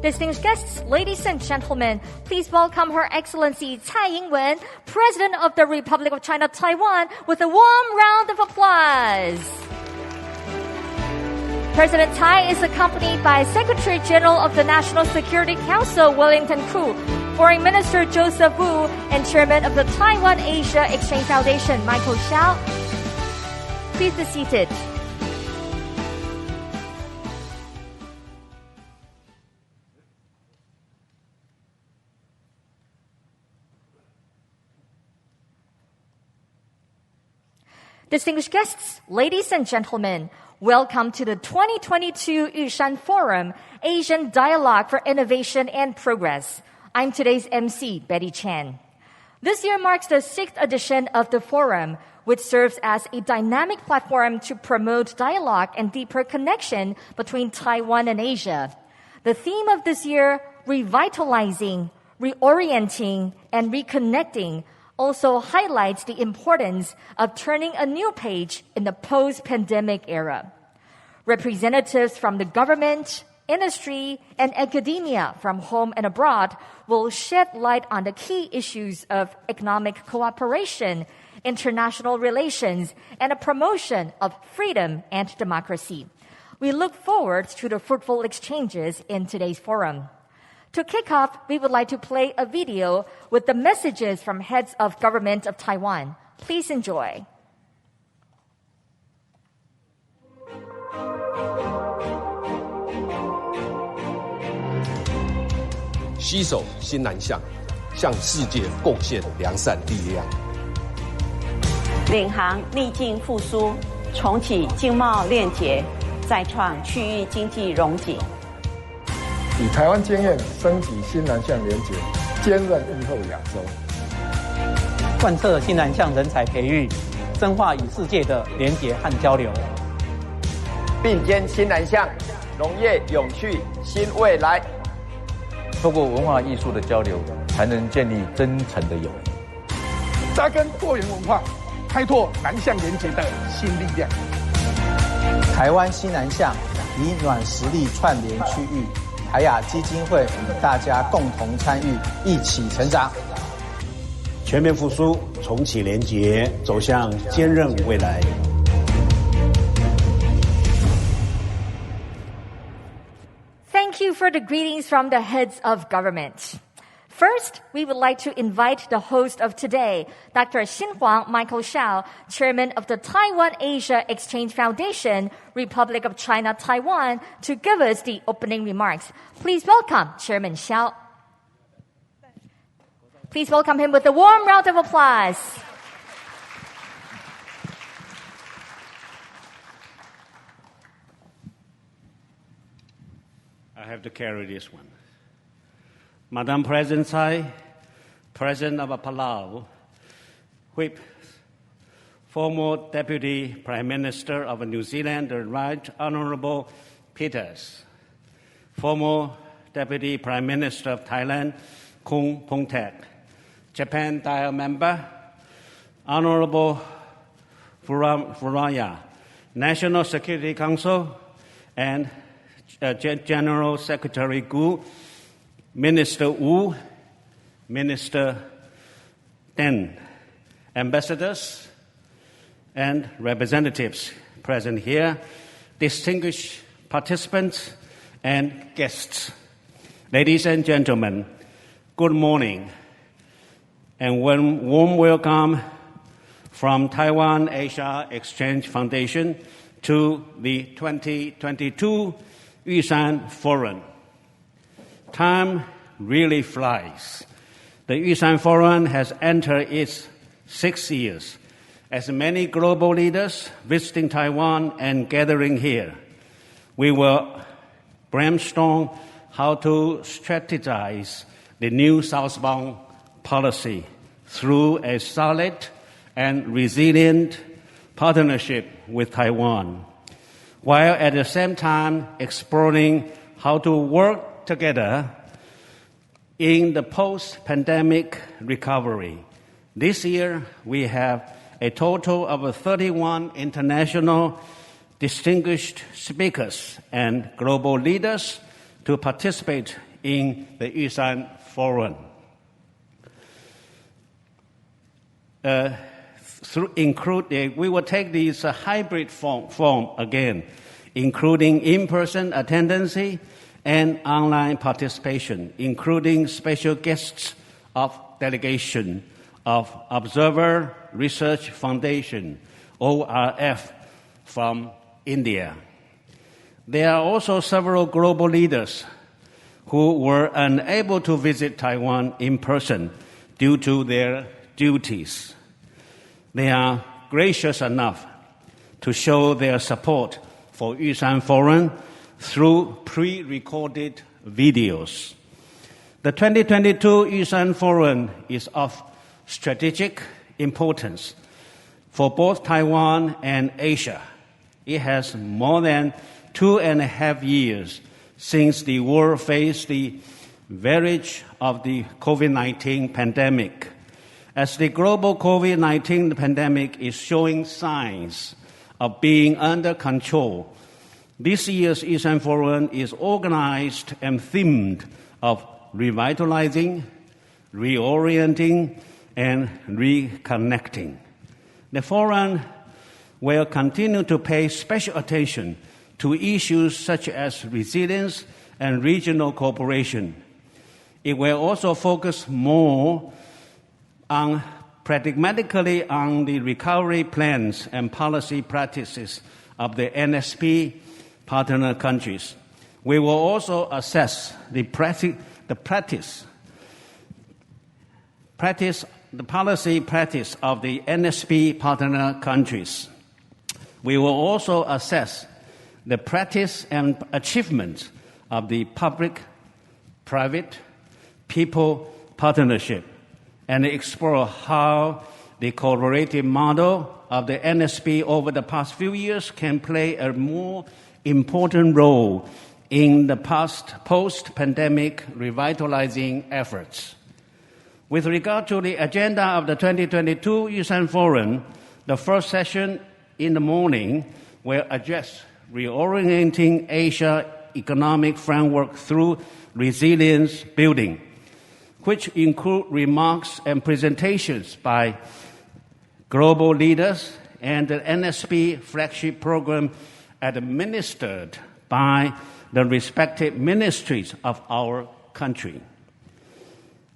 Distinguished guests, ladies and gentlemen, please welcome Her Excellency Tsai Ing-wen, President of the Republic of China, Taiwan, with a warm round of applause. President Tsai is accompanied by Secretary General of the National Security Council, Wellington Koo, Foreign Minister Joseph Wu, and Chairman of the Taiwan Asia Exchange Foundation, Michael Hsiao. Please be seated. Distinguished guests, ladies and gentlemen, welcome to the 2022 Yushan Forum, Asian Dialogue for Innovation and Progress. I'm today's MC, Betty Chan. This year marks the 6th edition of the forum, which serves as a dynamic platform to promote dialogue and deeper connection between Taiwan and Asia. The theme of this year, Revitalizing, Reorienting, and Reconnecting, also highlights the importance of turning a new page in the post-pandemic era. Representatives from the government, industry, and academia from home and abroad will shed light on the key issues of economic cooperation, international relations, and a promotion of freedom and democracy. We look forward to the fruitful exchanges in today's forum. To kick off, we would like to play a video with the messages from heads of government of Taiwan. Please enjoy. "携手新南向，向世界贡献良善力量。领航逆境复苏，重启经贸链结，再创区域经济荣景。以台湾经验升级新南向连结，坚韧日后亚洲。贯彻新南向人才培育，深化与世界的连结和交流。并肩新南向，农业永续新未来。透过文化艺术的交流，才能建立真诚的友谊。扎根多元文化，开拓南向连结的新力量。台湾新南向以软实力串联区域。台亚基金会与大家共同参与，一起成长。全面复苏，重启连结，走向坚韧未来。Thank you for the greetings from the heads of government. First, we would like to invite the host of today, Dr. Hsin-Huang Michael Hsiao, Chairman of the Taiwan Asia Exchange Foundation, Republic of China, Taiwan, to give us the opening remarks. Please welcome Chairman Hsiao. Please welcome him with a warm round of applause. I have to carry this one. Madam President Tsai, President of Palau, Whip, former Deputy Prime Minister of New Zealand, the Right Honourable Peters, former Deputy Prime Minister of Thailand, Kung Pongtek, Japan Dial Member, Honourable Furuya, National Security Council, and General Secretary Gu, Minister Wu, Minister Ten, ambassadors and representatives present here, distinguished participants and guests. Ladies and gentlemen, good morning and warm welcome from Taiwan Asia Exchange Foundation to the 2022 Yushan Forum. Time really flies. The Yushan Forum has entered its 6th years. As many global leaders visiting Taiwan and gathering here, we will brainstorm how to strategize the new Southbound Policy through a solid and resilient partnership with Taiwan, while at the same time exploring how to work together in the post-pandemic recovery. This year, we have a total of 31 international distinguished speakers and global leaders to participate in the Yushan Forum. We will take this hybrid form again, including in-person attendance and online participation, including special guests of delegation of Observer Research Foundation, ORF, from India. There are also several global leaders who were unable to visit Taiwan in person due to their duties. They are gracious enough to show their support for Yushan Forum through pre-recorded videos. The 2022 Yushan Forum is of strategic importance for both Taiwan and Asia. It has more than 2.5 years since the world faced the verge of the COVID-19 pandemic. As the global COVID-19 pandemic is showing signs of being under control, this year's Yushan Forum is organized and themed of revitalizing, reorienting, and reconnecting. The forum will continue to pay special attention to issues such as resilience and regional cooperation. It will also focus more pragmatically on the recovery plans and policy practices of the NSP partner countries. We will also assess the policy practice of the NSP partner countries. We will also assess the practice and achievements of the public-private people partnership and explore how the collaborative model of the NSP over the past few years can play a more important role in the post-pandemic revitalizing efforts. With regard to the agenda of the 2022 Yushan Forum, the first session in the morning will address reorienting Asia economic framework through resilience building, which include remarks and presentations by global leaders and the NSP flagship program administered by the respective ministries of our country,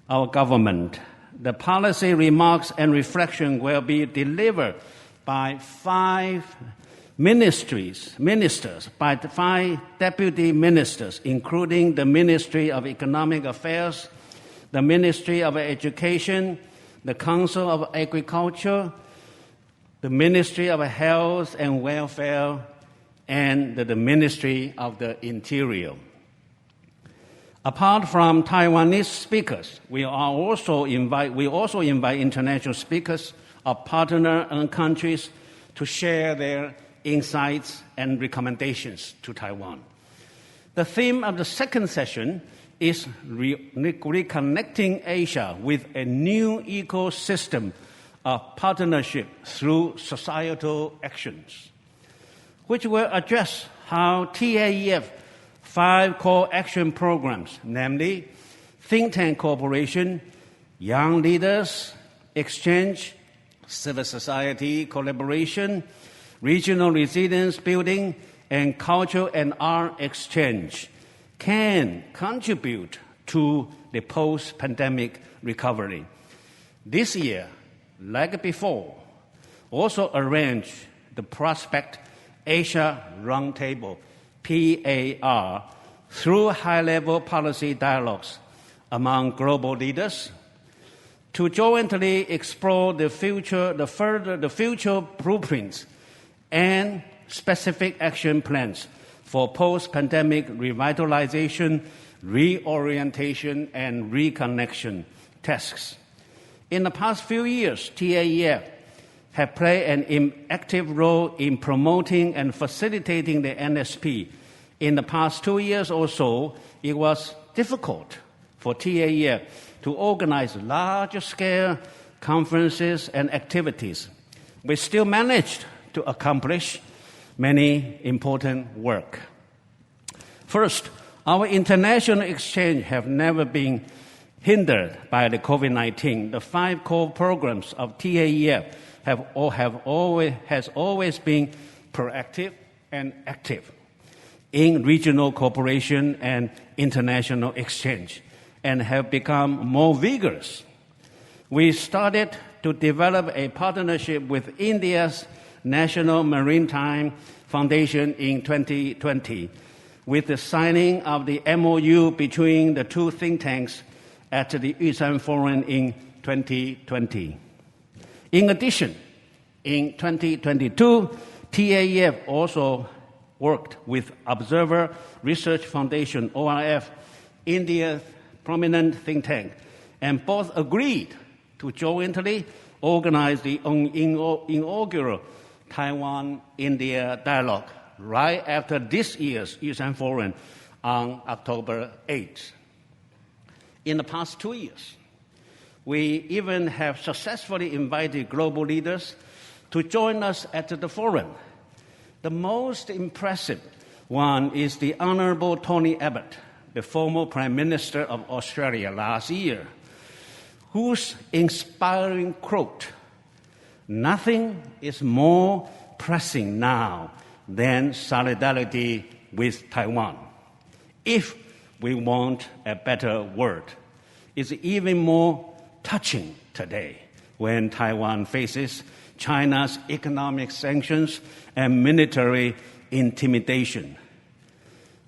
our government. The policy remarks and reflection will be delivered by 5 ministers, by 5 deputy ministers, including the Ministry of Economic Affairs, the Ministry of Education, the Council of Agriculture, the Ministry of Health and Welfare, and the Ministry of the Interior. Apart from Taiwanese speakers, we also invite international speakers of partner countries to share their insights and recommendations to Taiwan. The theme of the second session is reconnecting Asia with a new ecosystem of partnership through societal actions, which will address how TAEF 5 core action programs, namely think tank cooperation, young leaders exchange, civil society collaboration, regional resilience building, and culture and art exchange, can contribute to the post-pandemic recovery. This year, like before, also arranged the Prospect Asia Roundtable, PAR, through high-level policy dialogues among global leaders to jointly explore the future blueprints and specific action plans for post-pandemic revitalization, reorientation, and reconnection tasks. In the past few years, TAEF have played an active role in promoting and facilitating the NSP. In the past 2 years or so, it was difficult for TAEF to organize large-scale conferences and activities. We still managed to accomplish many important work. First, Our international exchange have never been hindered by the COVID-19. The 5 core programs of TAEF has always been proactive and active in regional cooperation and international exchange, and have become more vigorous. We started to develop a partnership with India's National Maritime Foundation in 2020, with the signing of the MOU between the 2 think tanks at the Yushan Forum in 2020. In addition, in 2022, TAEF also worked with Observer Research Foundation, ORF, India's prominent think tank, and both agreed to jointly organize the inaugural Taiwan-India dialogue right after this year's Yushan Forum on October 8th. In the past 2 years, we even have successfully invited global leaders to join us at the forum. The most impressive one is the Honorable Tony Abbott, the former Prime Minister of Australia last year, whose inspiring quote, "Nothing is more pressing now than solidarity with Taiwan. If we want a better world," is even more touching today when Taiwan faces China's economic sanctions and military intimidation.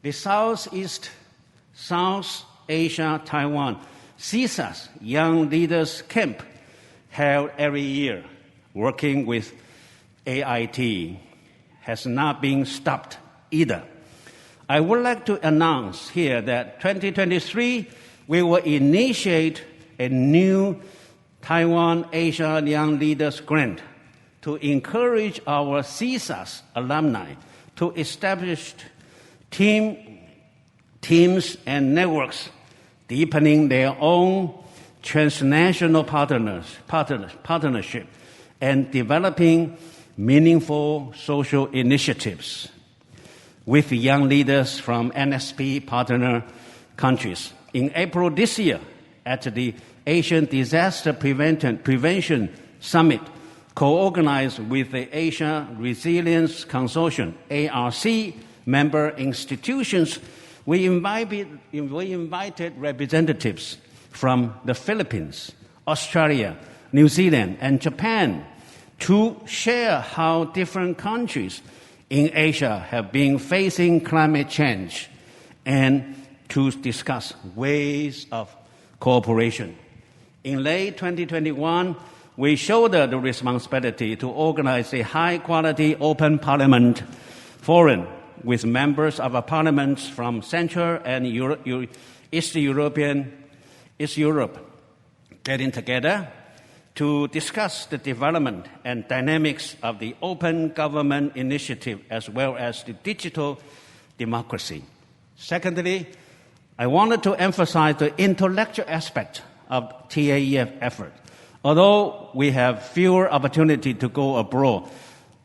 The South Asia Taiwan CSAS Young Leaders Camp, held every year, working with AIT, has not been stopped either. I would like to announce here that 2023, we will initiate a new Taiwan Asia Young Leaders Grant to encourage our CSAS alumni to establish teams and networks, deepening their own transnational partnership and developing meaningful social initiatives with young leaders from NSP partner countries. In April this year, at the Asian Disaster Prevention Summit, co-organized with the Asia Resilience Consortium, ARC, member institutions, we invited representatives from the Philippines, Australia, New Zealand, and Japan to share how different countries in Asia have been facing climate change and to discuss ways of cooperation. In late 2021, we shouldered the responsibility to organize a high-quality open parliament forum with members of our parliaments from Central and East Europe getting together to discuss the development and dynamics of the Open Government Initiative as well as the digital democracy. Secondly, I wanted to emphasize the intellectual aspect of TAEF effort. Although we have fewer opportunities to go abroad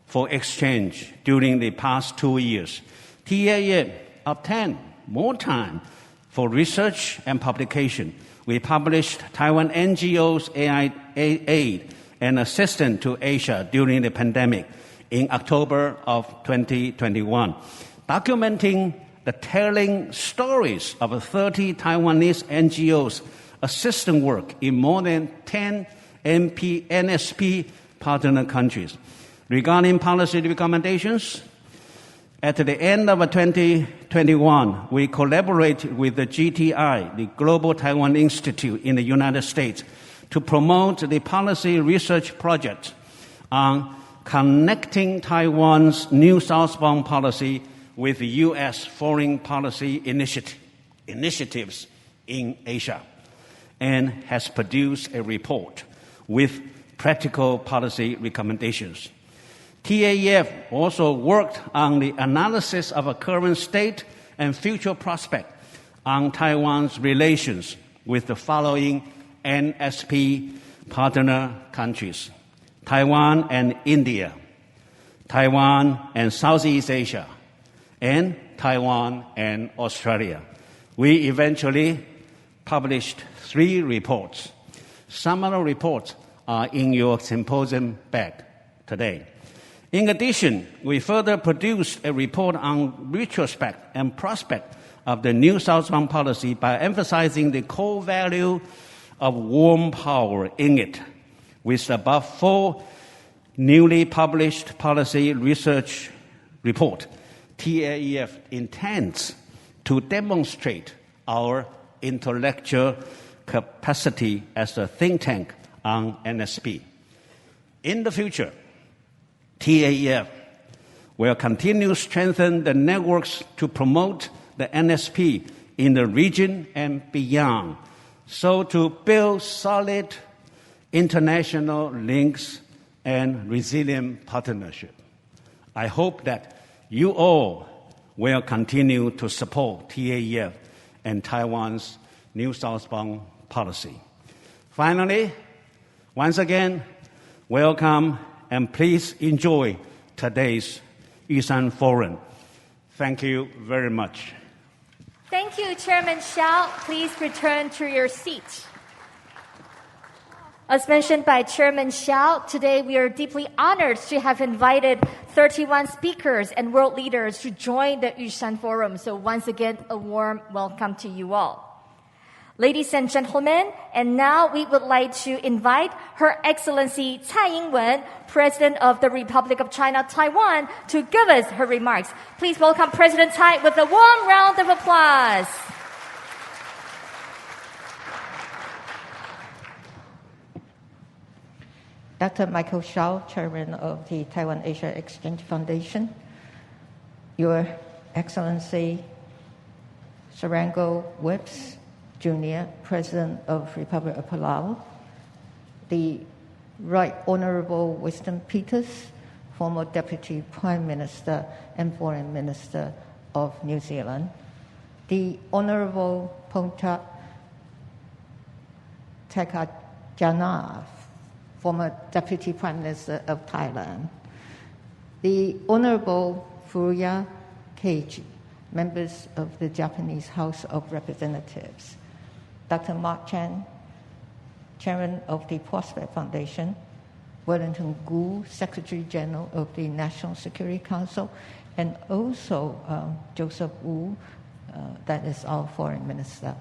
for exchange during the past 2 years, TAEF obtained more time for research and publication. We published Taiwan NGOs aid and assistance to Asia during the pandemic in October of 2021, documenting the telling stories of 30 Taiwanese NGOs assistant work in more than 10 NSP partner countries. Regarding policy recommendations, at the end of 2021, we collaborated with the GTI, the Global Taiwan Institute in the United States, to promote the policy research project on connecting Taiwan's new Southbound Policy with the U.S. foreign policy initiatives in Asia, and has produced a report with practical policy recommendations. TAEF also worked on the analysis of a current state and future prospect on Taiwan's relations with the following NSP partner countries: Taiwan and India, Taiwan and Southeast Asia, and Taiwan and Australia. We eventually published 3 reports. Some of the reports are in your symposium bag today. In addition, we further produced a report on retrospect and prospect of the new Southbound Policy by emphasizing the core value of warm power in it. With above 4 newly published policy research report, TAEF intends to demonstrate our intellectual capacity as a think tank on NSP. In the future, TAEF will continue to strengthen the networks to promote the NSP in the region and beyond, so to build solid international links and resilient partnership. I hope that you all will continue to support TAEF and Taiwan's new Southbound Policy. Finally, once again, welcome and please enjoy today's Yushan Forum. Thank you very much. Thank you, Chairman Hsiao. Please return to your seat. As mentioned by Chairman Hsiao, today we are deeply honored to have invited 31 speakers and world leaders to join the Yushan Forum. So once again, a warm welcome to you all. Ladies and gentlemen, and now we would like to invite Her Excellency Tsai Ing-wen, President of the Republic of China, Taiwan, to give us her remarks. Please welcome President Tsai with a warm round of applause. Dr. Michael Hsiao, Chairman of the Taiwan Asia Exchange Foundation, Your Excellency Surangel Whips, Jr., President of Republic of Palau, the Right Honorable Winston Peters, former Deputy Prime Minister and Foreign Minister of New Zealand, the Honorable Ponta Tekajana, former Deputy Prime Minister of Thailand, the Honorable Furuya Keiji, members of the Japanese House of Representatives, Dr. Mark Chan, Chairman of the Prospect Foundation, Wellington Gu, Secretary General of the National Security Council, and also Joseph Wu, that is our Foreign Minister.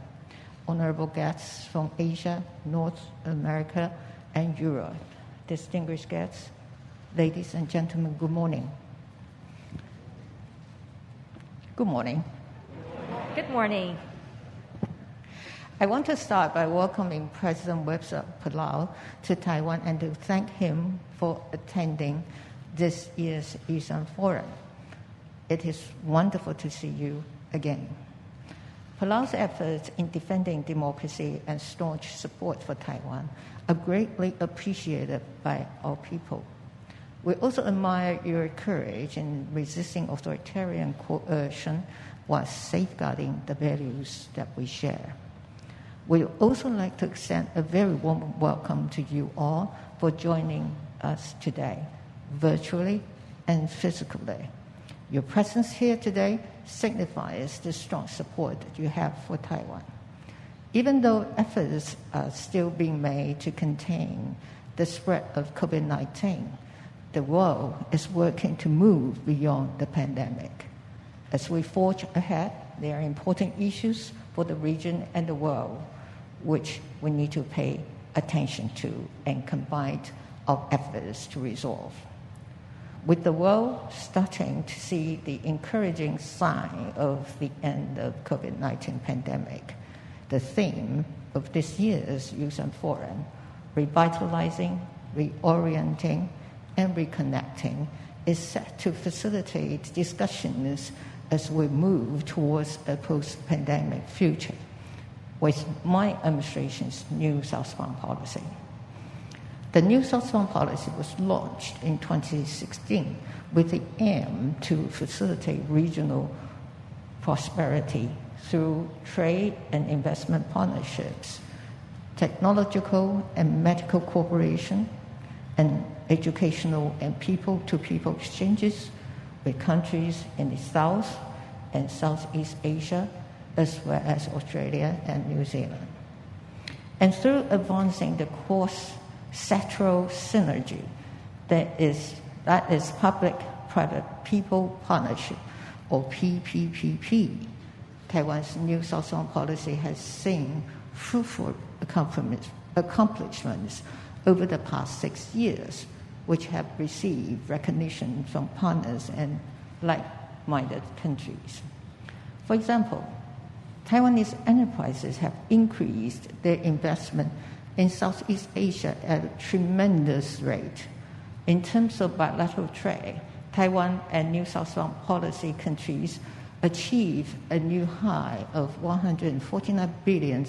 Honorable guests from Asia, North America, and Europe. Distinguished guests, ladies and gentlemen, good morning. Good morning. Good morning. I want to start by welcoming President Whips of Palau to Taiwan and to thank him for attending this year's Yushan Forum. It is wonderful to see you again. Palau's efforts in defending democracy and staunch support for Taiwan are greatly appreciated by our people. We also admire your courage in resisting authoritarian coercion while safeguarding the values that we share. We would also like to extend a very warm welcome to you all for joining us today, virtually and physically. Your presence here today signifies the strong support that you have for Taiwan. Even though efforts are still being made to contain the spread of COVID-19, the world is working to move beyond the pandemic. As we forge ahead, there are important issues for the region and the world which we need to pay attention to and combine our efforts to resolve. With the world starting to see the encouraging sign of the end of COVID-19 pandemic, the theme of this year's Yushan Forum, Revitalizing, Reorienting, and Reconnecting, is set to facilitate discussions as we move towards a post-pandemic future with my administration's new Southbound Policy. The new Southbound Policy was launched in 2016 with the aim to facilitate regional prosperity through trade and investment partnerships, technological and medical cooperation, and educational and people-to-people exchanges with countries in the South and Southeast Asia, as well as Australia and New Zealand. And through advancing the cross-sectoral synergy that is public-private people partnership, or PPPP, Taiwan's new Southbound policy has seen fruitful accomplishments over the past 6 years, which have received recognition from partners and like-minded countries. For example, Taiwanese enterprises have increased their investment in Southeast Asia at a tremendous rate. In terms of bilateral trade, Taiwan and New Southbound Policy countries achieved a new high of $149 billion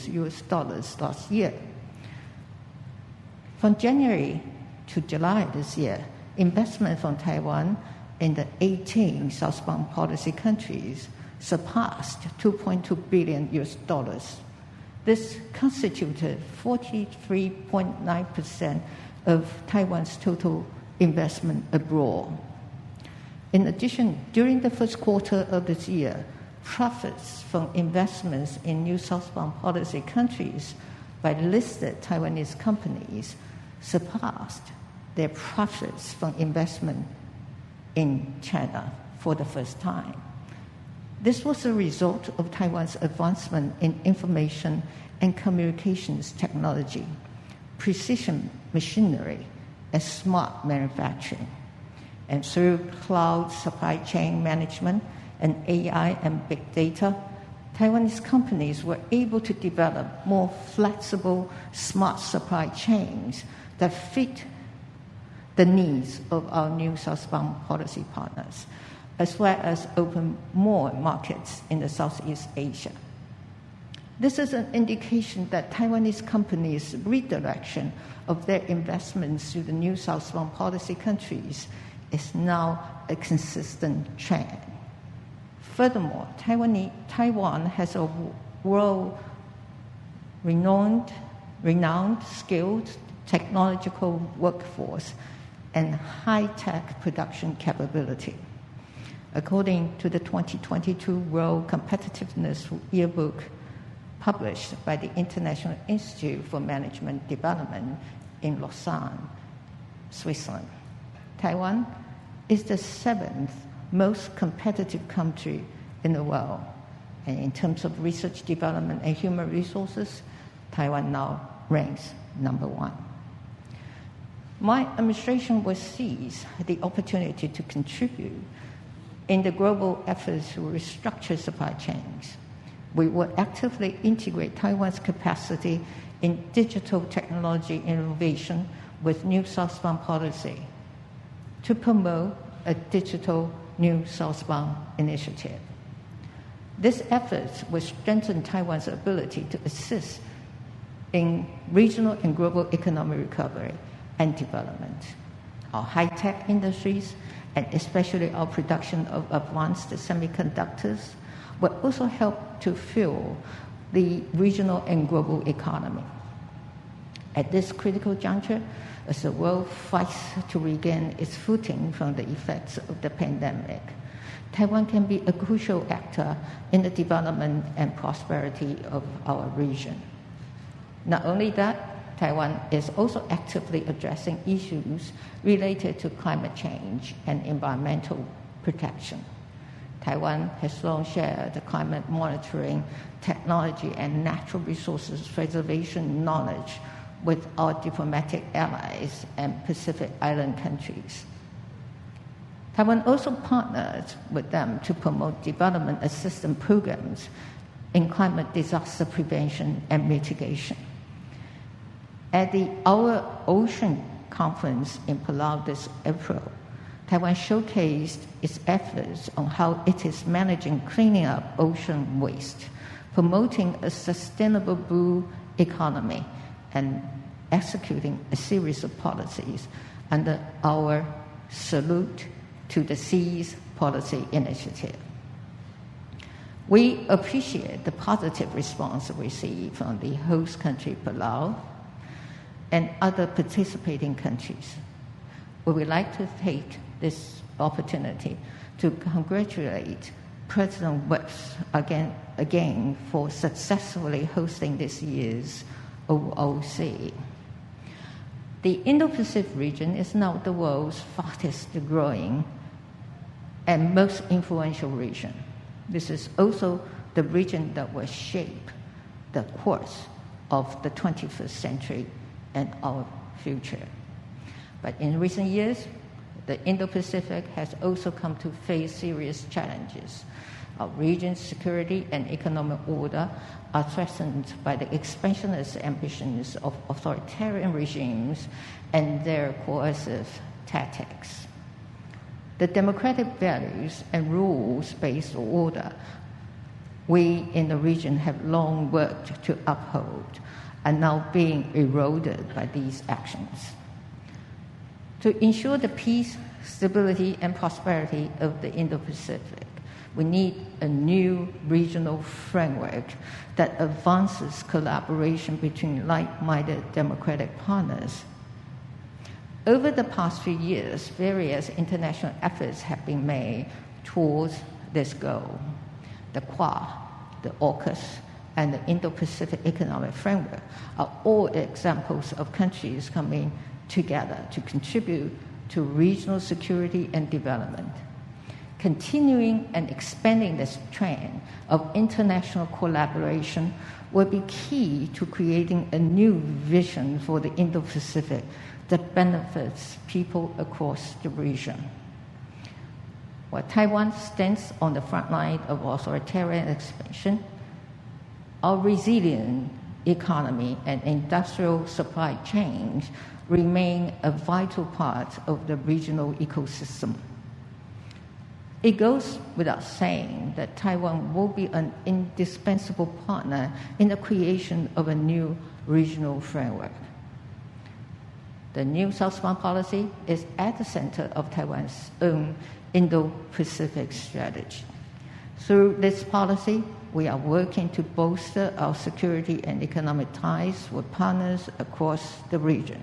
last year. From January to July this year, investment from Taiwan in the 18 Southbound Policy countries surpassed $2.2 billion. This constituted 43.9% of Taiwan's total investment abroad. In addition, during the first quarter of this year, profits from investments in new Southbound Policy countries by listed Taiwanese companies surpassed their profits from investment in China for the first time. This was a result of Taiwan's advancement in information and communications technology, precision machinery, and smart manufacturing. And through cloud supply chain management and AI and big data, Taiwanese companies were able to develop more flexible, smart supply chains that fit the needs of our new Southbound Policy partners, as well as open more markets in the Southeast Asia. This is an indication that Taiwanese companies' redirection of their investments to the new Southbound Policy countries is now a consistent trend. Furthermore, Taiwan has a world-renowned, skilled technological workforce and high-tech production capability. According to the 2022 World Competitiveness Yearbook published by the International Institute for Management Development in Lausanne, Switzerland, Taiwan is the 7th most competitive country in the world. And in terms of research development and human resources, Taiwan now ranks number 1. My administration will seize the opportunity to contribute in the global efforts to restructure supply chains. We will actively integrate Taiwan's capacity in digital technology innovation with new Southbound Policy to promote a digital new Southbound initiative. This effort will strengthen Taiwan's ability to assist in regional and global economic recovery and development. Our high-tech industries, and especially our production of advanced semiconductors, will also help to fuel the regional and global economy. At this critical juncture, as the world fights to regain its footing from the effects of the pandemic, Taiwan can be a crucial actor in the development and prosperity of our region. Not only that, Taiwan is also actively addressing issues related to climate change and environmental protection. Taiwan has long shared the climate monitoring, technology, and natural resources preservation knowledge with our diplomatic allies and Pacific Island countries. Taiwan also partnered with them to promote development assistance programs in climate disaster prevention and mitigation. At the Our Ocean Conference in Palau this April, Taiwan showcased its efforts on how it is managing cleaning up ocean waste, promoting a sustainable blue economy, and executing a series of policies under our Salute to the Seas policy initiative. We appreciate the positive response received from the host country, Palau, and other participating countries. We would like to take this opportunity to congratulate President West again for successfully hosting this year's R.O.C. The Indo-Pacific region is now the world's fastest growing and most influential region. This is also the region that will shape the course of the 21st century and our future. But in recent years, the Indo-Pacific has also come to face serious challenges. Our region's security and economic order are threatened by the expansionist ambitions of authoritarian regimes and their coercive tactics. The democratic values and rules-based order we in the region have long worked to uphold are now being eroded by these actions. To ensure the peace, stability, and prosperity of the Indo-Pacific, we need a new regional framework that advances collaboration between like-minded democratic partners. Over the past few years, various international efforts have been made towards this goal. The Quad, the AUKUS, and the Indo-Pacific Economic Framework are all examples of countries coming together to contribute to regional security and development. Continuing and expanding this trend of international collaboration will be key to creating a new vision for the Indo-Pacific that benefits people across the region. While Taiwan stands on the front line of authoritarian expansion, our resilient economy and industrial supply chains remain a vital part of the regional ecosystem. It goes without saying that Taiwan will be an indispensable partner in the creation of a new regional framework. The new Southbound Policy is at the center of Taiwan's own Indo-Pacific strategy. Through this policy, we are working to bolster our security and economic ties with partners across the region.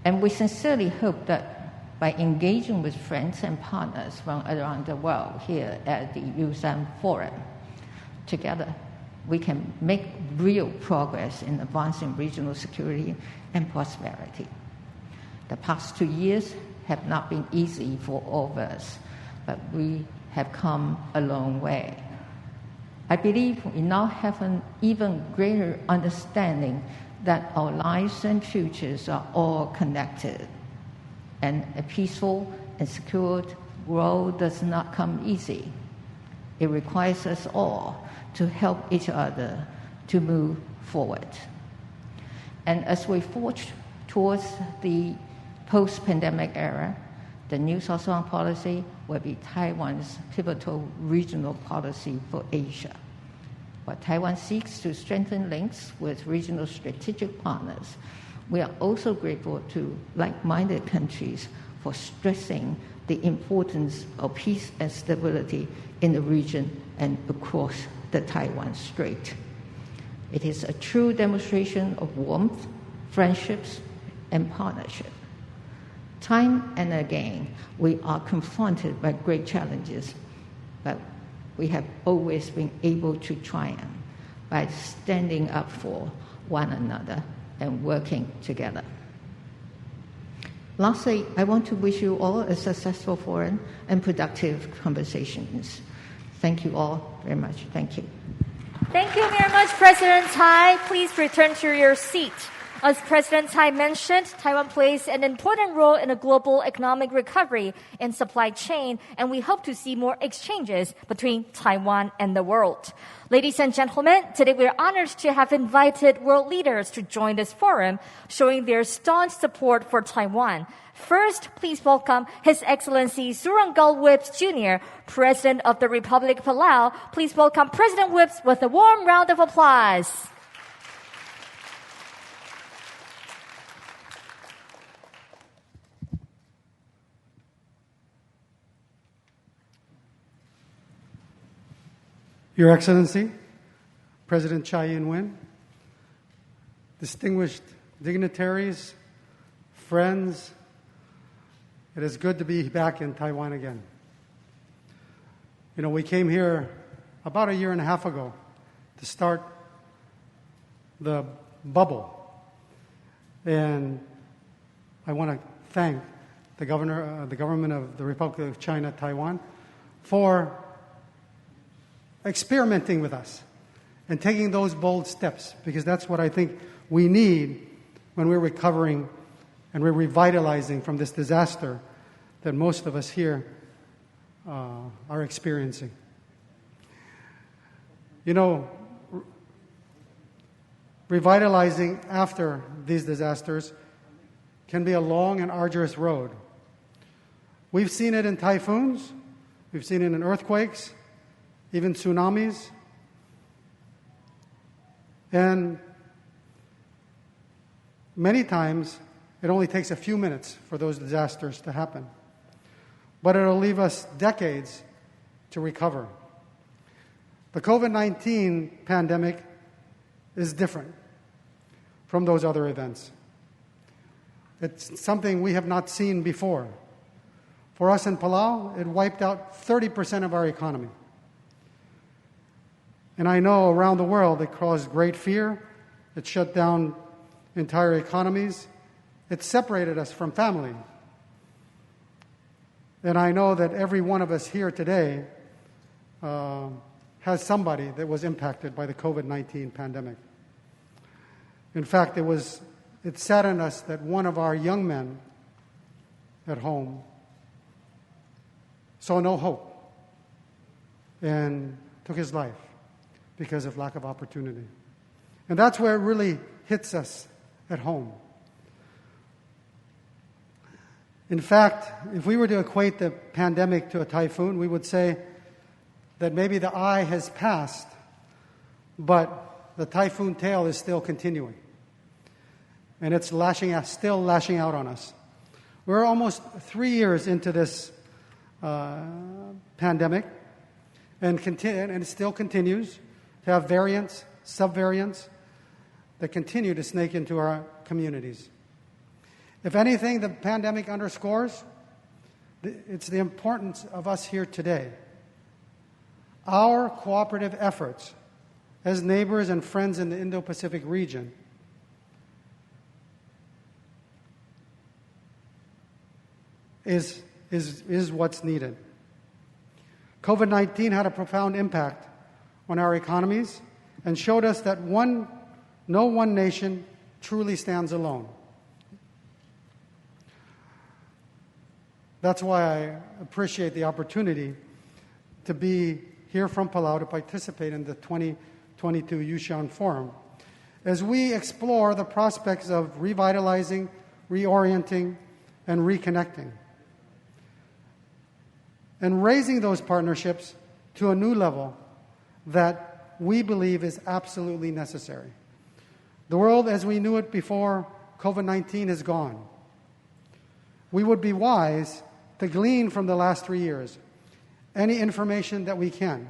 And we sincerely hope that by engaging with friends and partners from around the world here at the Yushan Forum, together we can make real progress in advancing regional security and prosperity. The past 2 years have not been easy for all of us, but we have come a long way. I believe we now have an even greater understanding that our lives and futures are all connected, and a peaceful and secured world does not come easy. It requires us all to help each other to move forward. And as we forge towards the post-pandemic era, the new Southbound Policy will be Taiwan's pivotal regional policy for Asia. While Taiwan seeks to strengthen links with regional strategic partners, we are also grateful to like-minded countries for stressing the importance of peace and stability in the region and across the Taiwan Strait. It is a true demonstration of warmth, friendships, and partnership. Time and again, we are confronted by great challenges, but we have always been able to triumph by standing up for one another and working together. Lastly, I want to wish you all a successful forum and productive conversations. Thank you all very much. Thank you. Thank you very much, President Tsai. Please return to your seat. As President Tsai mentioned, Taiwan plays an important role in a global economic recovery and supply chain, and we hope to see more exchanges between Taiwan and the world. Ladies and gentlemen, today we are honored to have invited world leaders to join this forum, showing their staunch support for Taiwan. First, please welcome His Excellency Surangel Whips Jr., President of the Republic of Palau. Please welcome President Whips with a warm round of applause. Your Excellency, President Tsai Ing-wen, distinguished dignitaries, friends, it is good to be back in Taiwan again. We came here about a year and a half ago to start the bubble. And I want to thank the government of the Republic of China, Taiwan, for experimenting with us and taking those bold steps, because that's what I think we need when we're recovering and we're revitalizing from this disaster that most of us here are experiencing. Revitalizing after these disasters can be a long and arduous road. We've seen it in typhoons, we've seen it in earthquakes, even tsunamis. And many times, it only takes a few minutes for those disasters to happen. But it'll leave us decades to recover. The COVID-19 pandemic is different from those other events. It's something we have not seen before. For us in Palau, it wiped out 30% of our economy. And I know around the world it caused great fear. It shut down entire economies. It separated us from family. And I know that every one of us here today has somebody that was impacted by the COVID-19 pandemic. In fact, it saddened us that one of our young men at home saw no hope and took his life because of lack of opportunity. And that's where it really hits us at home. In fact, if we were to equate the pandemic to a typhoon, we would say that maybe the eye has passed, but the typhoon tail is still continuing. And it's still lashing out on us. We're almost 3 years into this pandemic, and it still continues to have variants, subvariants, that continue to snake into our communities. If anything, the pandemic underscores it's the importance of us here today. Our cooperative efforts as neighbors and friends in the Indo-Pacific region is what's needed. COVID-19 had a profound impact on our economies and showed us that no one nation truly stands alone. That's why I appreciate the opportunity to be here from Palau to participate in the 2022 Yushan Forum as we explore the prospects of revitalizing, reorienting, and reconnecting, and raising those partnerships to a new level that we believe is absolutely necessary. The world as we knew it before COVID-19 is gone. We would be wise to glean from the last 3 years any information that we can,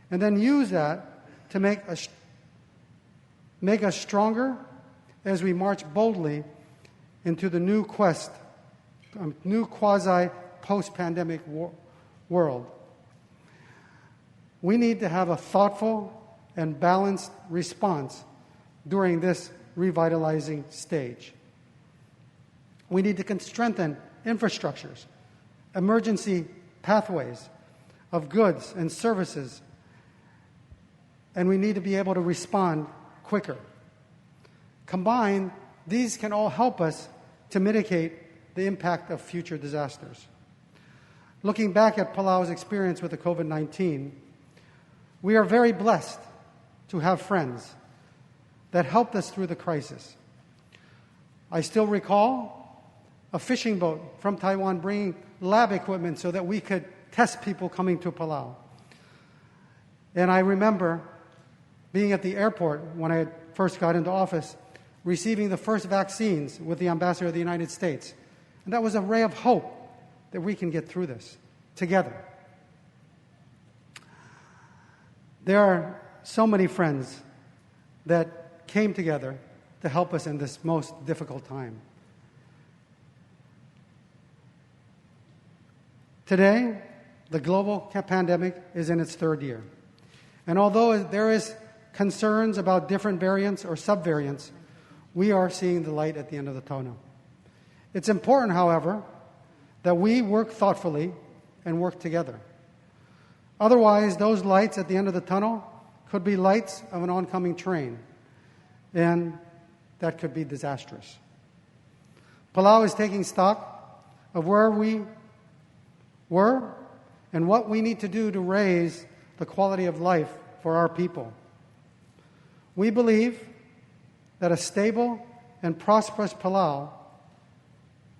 and then use that to make us stronger as we march boldly into the new new quasi-post-pandemic world. We need to have a thoughtful and balanced response during this revitalizing stage. We need to strengthen infrastructures, emergency pathways of goods and services, and we need to be able to respond quicker. Combined, these can all help us to mitigate the impact of future disasters. Looking back at Palau's experience with the COVID-19, we are very blessed to have friends that helped us through the crisis. I still recall a fishing boat from Taiwan bringing lab equipment so that we could test people coming to Palau. And I remember being at the airport when I first got into office, receiving the first vaccines with the ambassador of the United States. And that was a ray of hope that we can get through this together. There are so many friends that came together to help us in this most difficult time. Today, The global pandemic is in its third year. And although there is concerns about different variants or subvariants, we are seeing the light at the end of the tunnel. It's important, however, that we work thoughtfully and work together. Otherwise, those lights at the end of the tunnel could be lights of an oncoming train, and that could be disastrous. Palau is taking stock of where we were and what we need to do to raise the quality of life for our people. We believe that a stable and prosperous Palau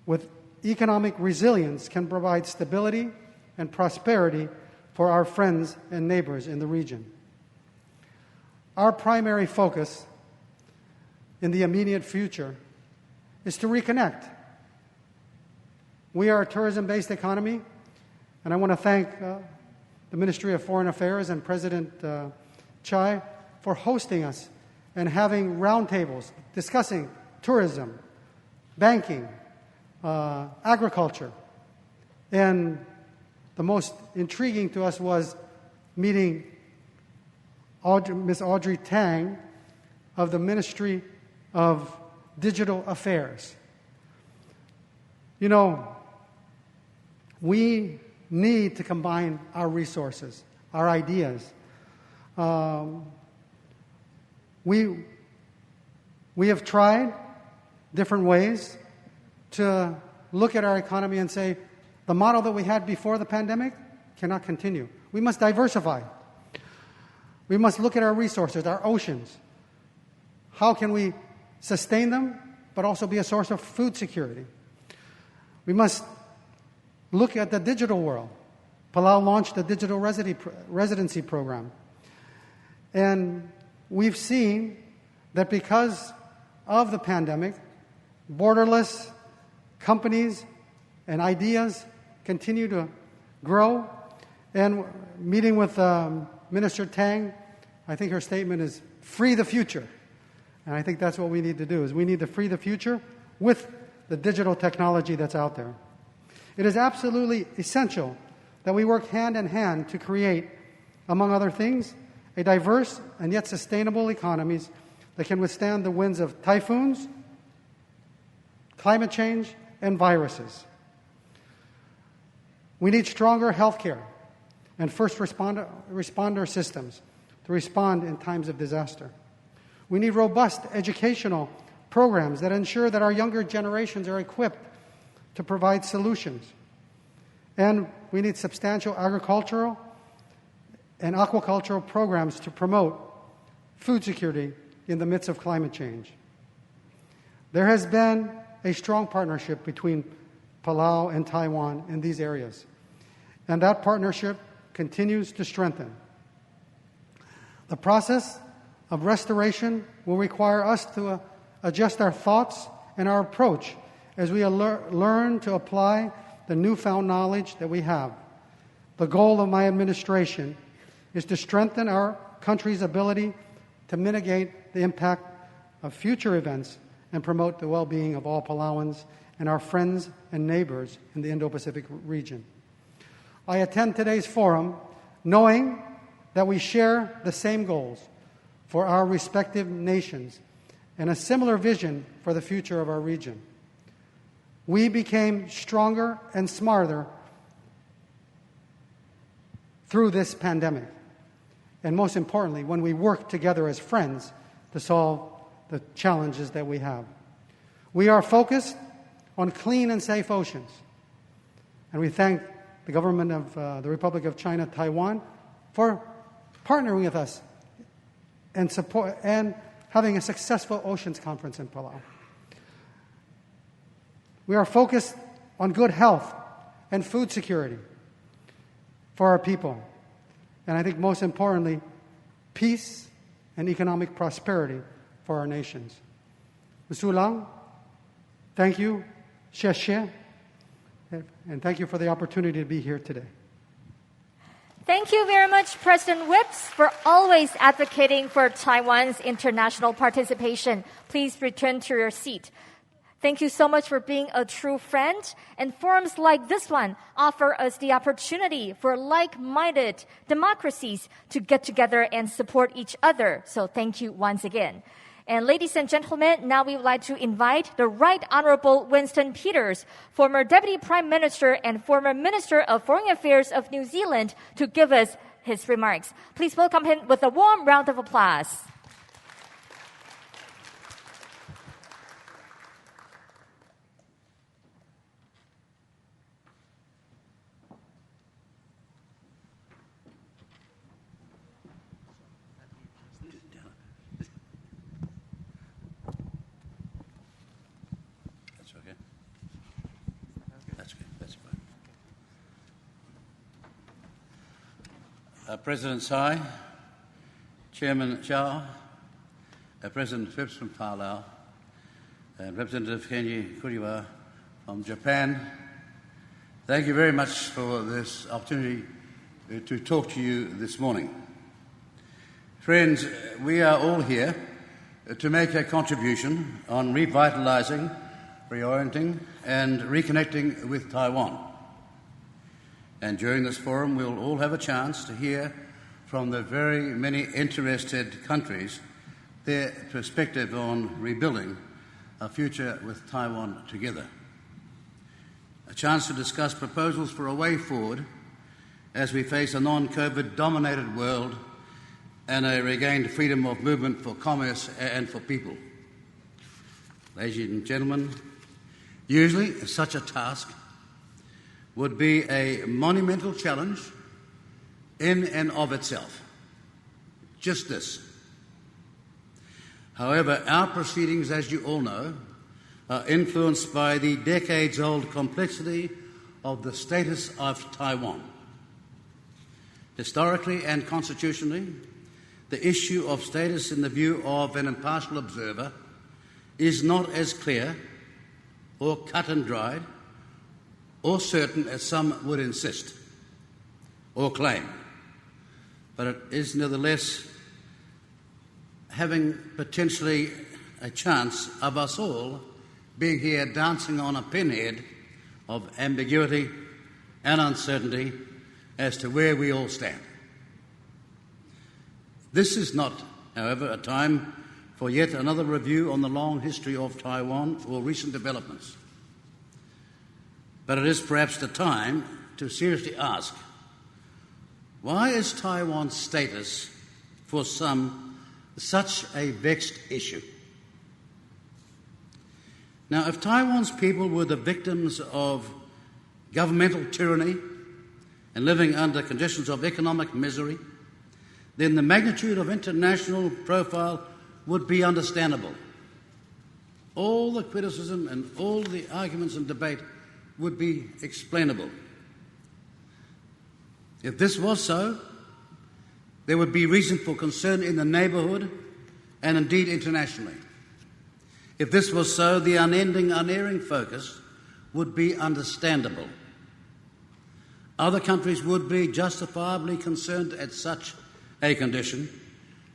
with economic resilience can provide stability and prosperity for our friends and neighbors in the region. Our primary focus in the immediate future is to reconnect. We are a tourism-based economy, and I want to thank the Ministry of Foreign Affairs and President Tsai for hosting us and having roundtables discussing tourism, banking, agriculture. And the most intriguing to us was meeting Ms. Audrey Tang of the Ministry of Digital Affairs. You know, we need to combine our resources, our ideas. We have tried different ways to look at our economy and say, the model that we had before the pandemic cannot continue. We must diversify. We must look at our resources, our oceans. How can we sustain them, but also be a source of food security? We must look at the digital world. Palau launched a digital residency program. And we've seen that because of the pandemic, borderless companies and ideas continue to grow. And meeting with Minister Tang, I think her statement is free the future. And I think that's what we need to do, is we need to free the future with the digital technology that's out there. It is absolutely essential that we work hand in hand to create, among other things, a diverse and yet sustainable economies that can withstand the winds of typhoons, climate change, and viruses. We need stronger healthcare and first responder systems to respond in times of disaster. We need robust educational programs that ensure that our younger generations are equipped to provide solutions. And we need substantial agricultural and aquacultural programs to promote food security in the midst of climate change. There has been a strong partnership between Palau and Taiwan in these areas, and that partnership continues to strengthen. The process of restoration will require us to adjust our thoughts and our approach as we learn to apply the newfound knowledge that we have. The goal of my administration is to strengthen our country's ability to mitigate the impact of future events and promote the well-being of all Palauans and our friends and neighbors in the Indo-Pacific region. I attend today's forum knowing that we share the same goals for our respective nations and a similar vision for the future of our region. We became stronger and smarter through this pandemic, and most importantly, when we work together as friends to solve the challenges that we have. We are focused on clean and safe oceans, and we thank the government of the Republic of China, Taiwan, for partnering with us and support and having a successful oceans conference in Palau. We are focused on good health and food security for our people, and I think most importantly, peace and economic prosperity for our nations. Mr. Lang, thank you, xie xie, and thank you for the opportunity to be here today. Thank you very much, President Whips, for always advocating for Taiwan's international participation. Please return to your seat. Thank you so much for being a true friend. And forums like this one offer us the opportunity for like-minded democracies to get together and support each other. So thank you once again. And ladies and gentlemen, now we would like to invite the Right Honorable Winston Peters, former Deputy Prime Minister and former Minister of Foreign Affairs of New Zealand, to give us his remarks. Please welcome him with a warm round of applause. President Tsai, Chairman Hsiao, President Phipps from Palau, and Representative Keiji from Japan, thank you very much for this opportunity to talk to you this morning. Friends, we are all here to make a contribution on revitalizing, reorienting, and reconnecting with Taiwan. And during this forum, we'll all have a chance to hear from the very many interested countries their perspective on rebuilding a future with Taiwan together. A chance to discuss proposals for a way forward as we face a non-COVID dominated world and a regained freedom of movement for commerce and for people. Ladies and gentlemen, usually such a task would be a monumental challenge in and of itself. Just this. However, our proceedings, as you all know, are influenced by the decades-old complexity of the status of Taiwan. Historically and constitutionally, the issue of status in the view of an impartial observer is not as clear or cut and dried or certain as some would insist or claim. But it is nevertheless having potentially a chance of us all being here dancing on a pinhead of ambiguity and uncertainty as to where we all stand. This is not, however, a time for yet another review on the long history of Taiwan or recent developments. But it is perhaps the time to seriously ask, why is Taiwan's status for some such a vexed issue? Now, if Taiwan's people were the victims of governmental tyranny and living under conditions of economic misery, then the magnitude of international profile would be understandable. All the criticism and all the arguments and debate would be explainable. If this was so, there would be reason for concern in the neighbourhood and indeed internationally. If this was so, the unending, unerring focus would be understandable. Other countries would be justifiably concerned at such a condition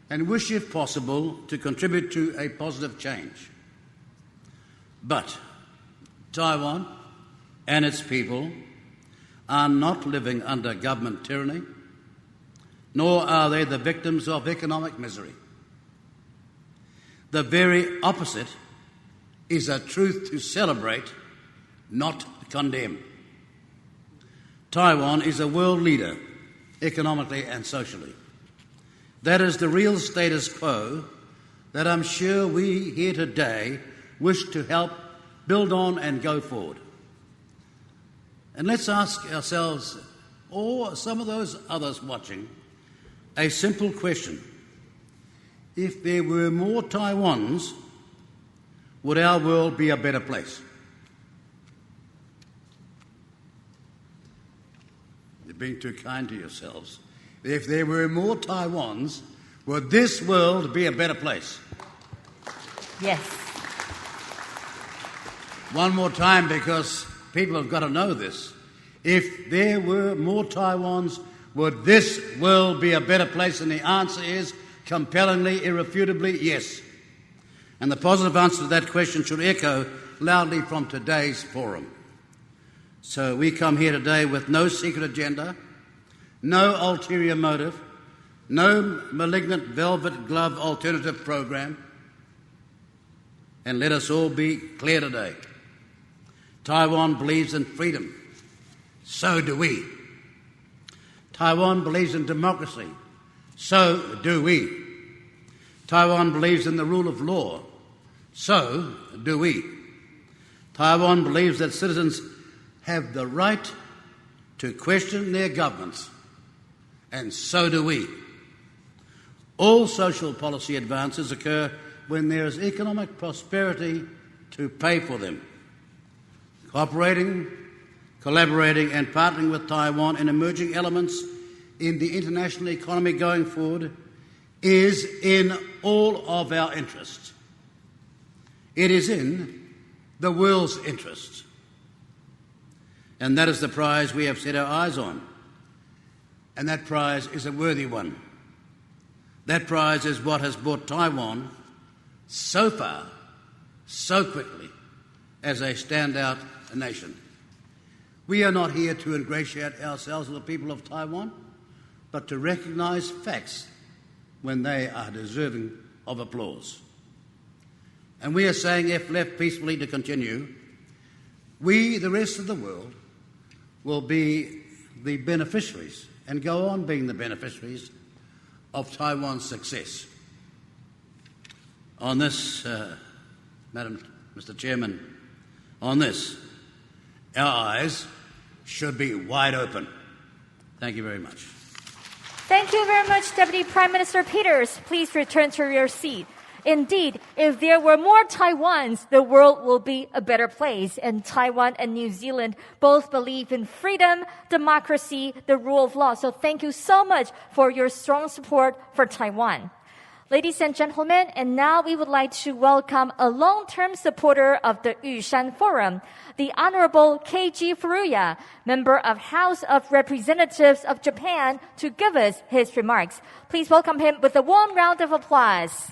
and wish, if possible, to contribute to a positive change. But Taiwan and its people are not living under government tyranny, nor are they the victims of economic misery. The very opposite is a truth to celebrate, not condemn. Taiwan is a world leader, economically and socially. That is the real status quo that I'm sure we here today wish to help build on and go forward. And let's ask ourselves, or some of those others watching, a simple question. If there were more Taiwans, would our world be a better place? You're being too kind to yourselves. If there were more Taiwans, would this world be a better place? Yes. One more time, because people have got to know this. If there were more Taiwans, would this world be a better place? And the answer is compellingly, irrefutably, yes. And the positive answer to that question should echo loudly from today's forum. So we come here today with no secret agenda, no ulterior motive, no malignant velvet glove alternative program. And let us all be clear today. Taiwan believes in freedom. So do we. Taiwan believes in democracy. So do we. Taiwan believes in the rule of law. So do we. Taiwan believes that citizens have the right to question their governments. And so do we. All social policy advances occur when there is economic prosperity to pay for them. Cooperating, collaborating and partnering with Taiwan in emerging elements in the international economy going forward is in all of our interests. It is in the world's interest. And that is the prize we have set our eyes on. And that prize is a worthy one. That prize is what has brought Taiwan so far, so quickly, as a standout nation. We are not here to ingratiate ourselves with the people of Taiwan, but to recognise facts when they are deserving of applause. And we are saying, if left peacefully to continue, we, the rest of the world, will be the beneficiaries and go on being the beneficiaries of Taiwan's success. On this, Mr. Chairman, on this, our eyes should be wide open. Thank you very much. Thank you very much, Deputy Prime Minister Peters. Please return to your seat. Indeed, if there were more Taiwans, the world will be a better place. And Taiwan and New Zealand both believe in freedom, democracy, the rule of law. So thank you so much for your strong support for Taiwan. Ladies and gentlemen, and now we would like to welcome a long-term supporter of the Yushan Forum, the Honorable Keiji Furuya, member of House of Representatives of Japan, to give us his remarks. Please welcome him with a warm round of applause.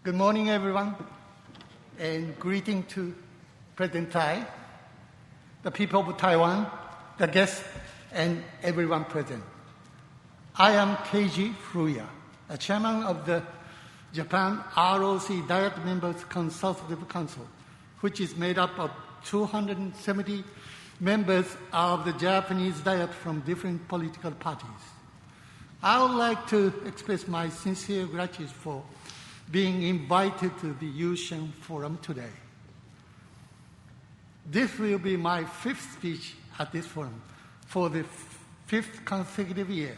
Good morning, everyone, and greeting to President Tsai, the people of Taiwan, the guests, and everyone present. I am Keiji Furuya, a chairman of the Japan-ROC Direct Members Consultative Council, which is made up of 270 members of the Japanese Diet from different political parties. I would like to express my sincere gratitude for being invited to the Yushan Forum today. This will be my fifth speech at this forum for the fifth consecutive year.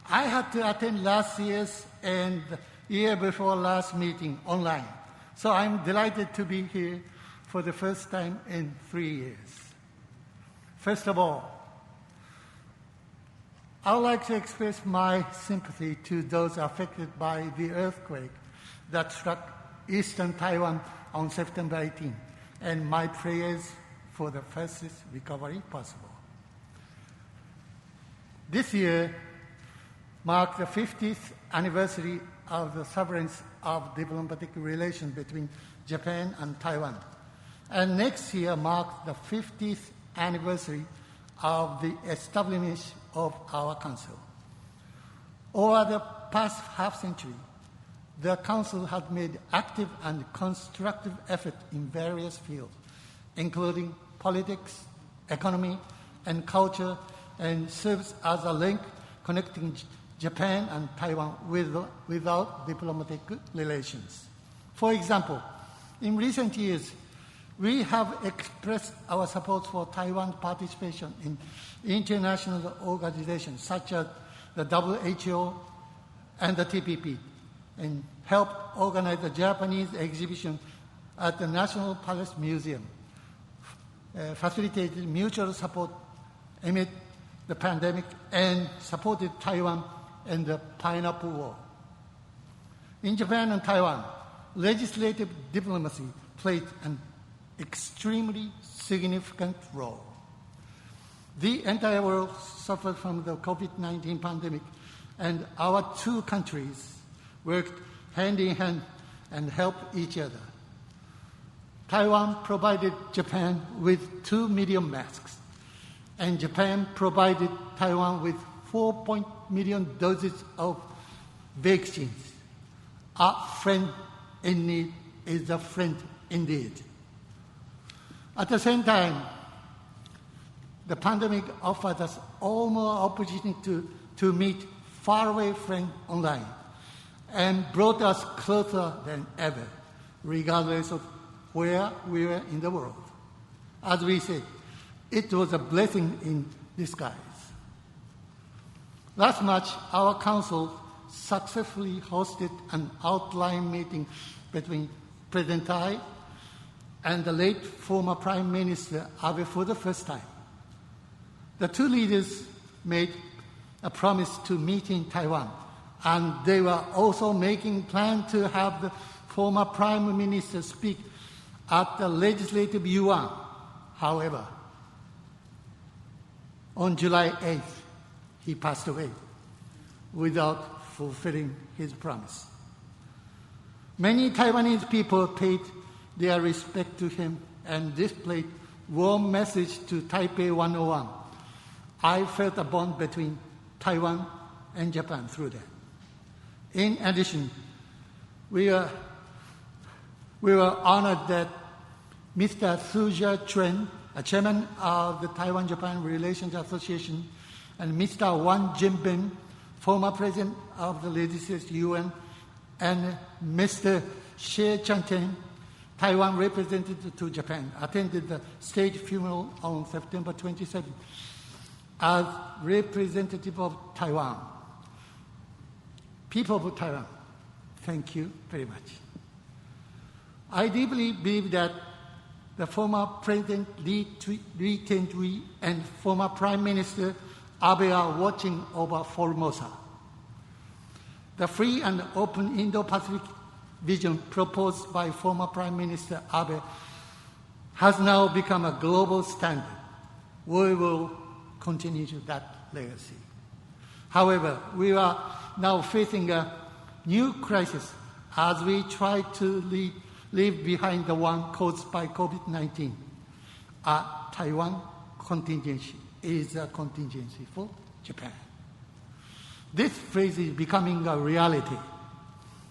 I had to attend last year's and the year before last meeting online, so I'm delighted to be here for the first time in 3 years. First of all, I would like to express my sympathy to those affected by the earthquake that struck eastern Taiwan on September 18, and my prayers for the fastest recovery possible. This year marked the 50th anniversary of the severance of diplomatic relations between Japan and Taiwan, and next year marks the 50th anniversary of the establishment of our Council. Over the past half-century, the Council has made active and constructive effort in various fields, including politics, economy, and culture, and serves as a link connecting Japan and Taiwan without diplomatic relations. For example, in recent years, we have expressed our support for Taiwan's participation in international organizations such as the WHO and the TPP, and helped organize the Japanese exhibition at the National Palace Museum, facilitated mutual support amid the pandemic, and supported Taiwan in the Pineapple War. In Japan and Taiwan, legislative diplomacy played an extremely significant role. The entire world suffered from the COVID-19 pandemic, and our two countries worked hand in hand and helped each other. Taiwan provided Japan with 2 million masks, and Japan provided Taiwan with 4 million doses of vaccines. A friend in need is a friend indeed. At the same time, the pandemic offered us all more opportunity to meet faraway friends online and brought us closer than ever, regardless of where we were in the world. As we said, it was a blessing in disguise. Last March, our council successfully hosted an outline meeting between President Tsai and the late former Prime Minister Abe for the first time. The two leaders made a promise to meet in Taiwan, and they were also making plans to have the former Prime Minister speak at the Legislative Yuan. However, on July 8th, he passed away without fulfilling his promise. Many Taiwanese people paid their respect to him and displayed warm message to Taipei 101. I felt a bond between Taiwan and Japan through that. In addition, we were honored that Mr. Suja Chuen, a chairman of the Taiwan-Japan Relations Association, and Mr. Wang Jinbin, former president of the Legislative Yuan, and Mr. Xie Changteng, Taiwan representative to Japan, attended the state funeral on September 27th as representative of Taiwan. People of Taiwan, thank you very much. I deeply believe that the former President Lee Teng-hui and former Prime Minister Abe are watching over Formosa. The free and open Indo-Pacific vision proposed by former Prime Minister Abe has now become a global standard. We will continue that legacy. However, we are now facing a new crisis as we try to leave behind the one caused by COVID-19. A Taiwan contingency is a contingency for Japan. This phrase is becoming a reality.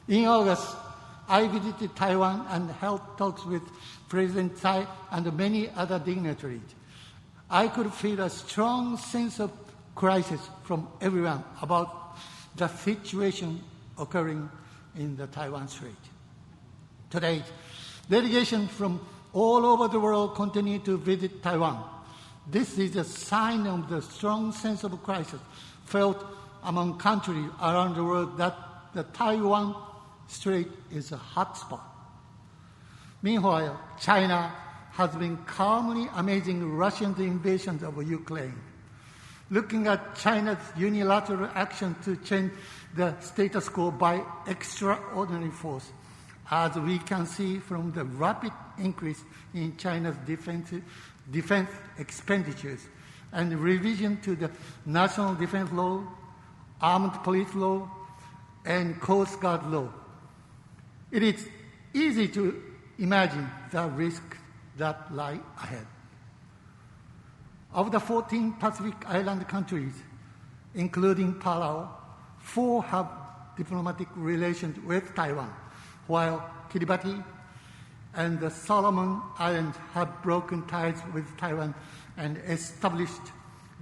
In August, I visited Taiwan and held talks with President Tsai and many other dignitaries. I could feel a strong sense of crisis from everyone about the situation occurring in the Taiwan Strait. Today, delegations from all over the world continue to visit Taiwan. This is a sign of the strong sense of crisis felt among countries around the world that the Taiwan Strait is a hotspot. Meanwhile, China has been calmly amazing Russian invasion of Ukraine. Looking at China's unilateral action to change the status quo by extraordinary force, as we can see from the rapid increase in China's defense expenditures and revision to the National Defense Law, Armed Police Law, and Coast Guard Law. It is easy to imagine the risks that lie ahead. Of the 14 Pacific Island countries, including Palau, 4 have diplomatic relations with Taiwan, while Kiribati and the Solomon Islands have broken ties with Taiwan and established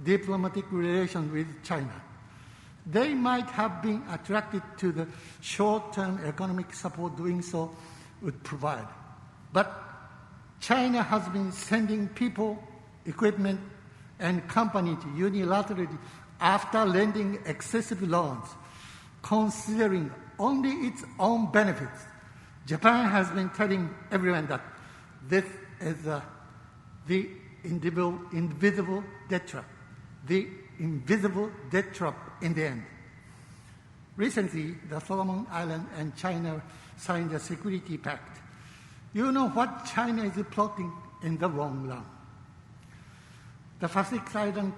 diplomatic relations with China. They might have been attracted to the short-term economic support doing so would provide. But China has been sending people, equipment, and companies unilaterally after lending excessive loans, considering only its own benefits. Japan has been telling everyone that this is the invisible death trap. The invisible death trap in the end. Recently, the Solomon Islands and China signed a security pact. You know what China is plotting in the long run. The Pacific Island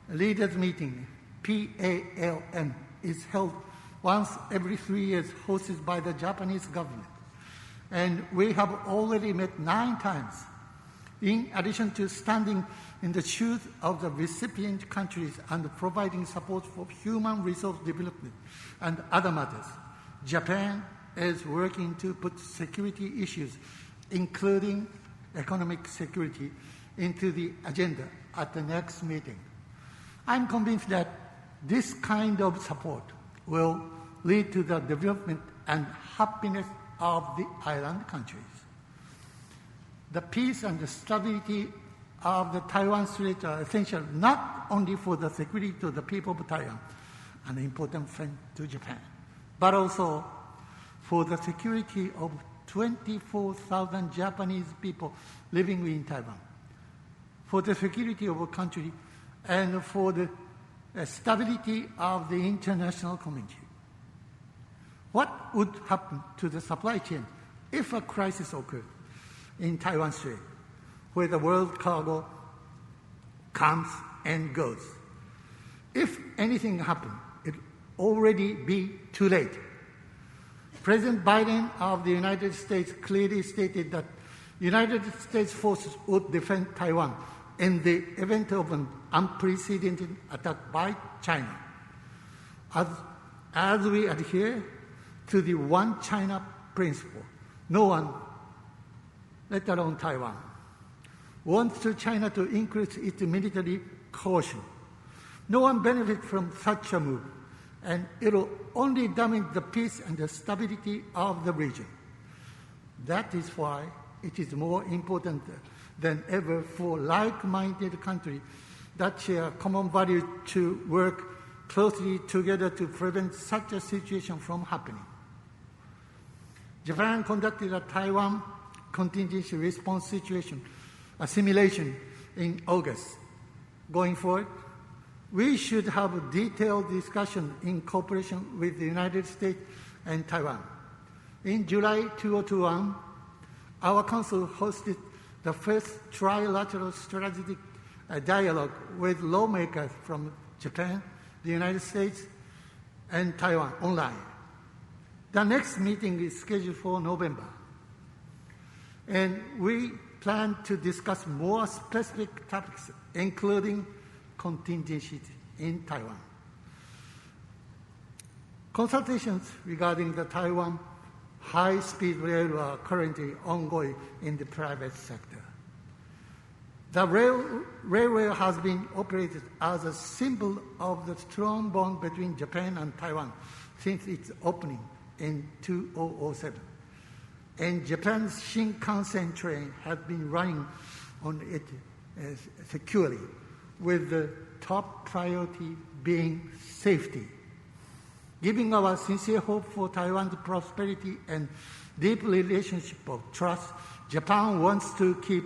Leaders Meeting, PALM, is held once every 3 years, hosted by the Japanese government. And we have already met 9 times. In addition to standing in the shoes of the recipient countries and providing support for human resource development and other matters, Japan is working to put security issues, including economic security, into the agenda at the next meeting. I'm convinced that this kind of support will lead to the development and happiness of the island countries. The peace and the stability of the Taiwan Strait are essential not only for the security of the people of Taiwan, an important friend to Japan, but also for the security of 24,000 Japanese people living in Taiwan, for the security of our country, and for the stability of the international community. What would happen to the supply chain if a crisis occurred in Taiwan Strait, where the world cargo comes and goes? If anything happened, it would already be too late. President Biden of the United States clearly stated that United States forces would defend Taiwan in the event of an unprecedented attack by China. As we adhere to the one China principle, no one, let alone Taiwan, wants China to increase its military coercion. No one benefits from such a move, and it will only damage the peace and the stability of the region. That is why it is more important than ever for like-minded countries that share common values to work closely together to prevent such a situation from happening. Japan conducted a Taiwan contingency response simulation in August. Going forward, we should have a detailed discussion in cooperation with the United States and Taiwan. In July 2021, our Council hosted the first trilateral strategic dialogue with lawmakers from Japan, the United States, and Taiwan online. The next meeting is scheduled for November, and we plan to discuss more specific topics, including contingencies in Taiwan. Consultations regarding the Taiwan high-speed rail are currently ongoing in the private sector. The railway has been operated as a symbol of the strong bond between Japan and Taiwan since its opening in 2007. And Japan's Shinkansen train has been running on it securely, with the top priority being safety. Giving our sincere hope for Taiwan's prosperity and deep relationship of trust, Japan wants to keep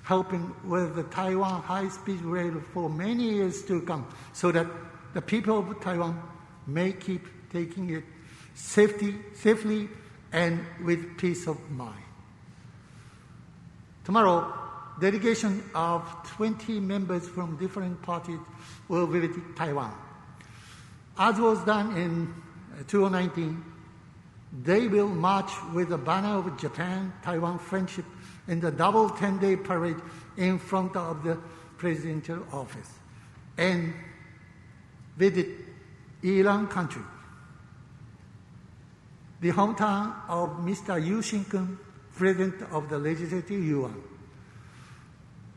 helping with the Taiwan high-speed rail for many years to come, so that the people of Taiwan may keep taking it safely and with peace of mind. Tomorrow, delegation of 20 members from different parties will visit Taiwan. As was done in 2019, they will march with the banner of Japan-Taiwan friendship in the double 10-day parade in front of the presidential office and visit Iran country, the hometown of Mr. Yushan, President of the Legislative Yuan.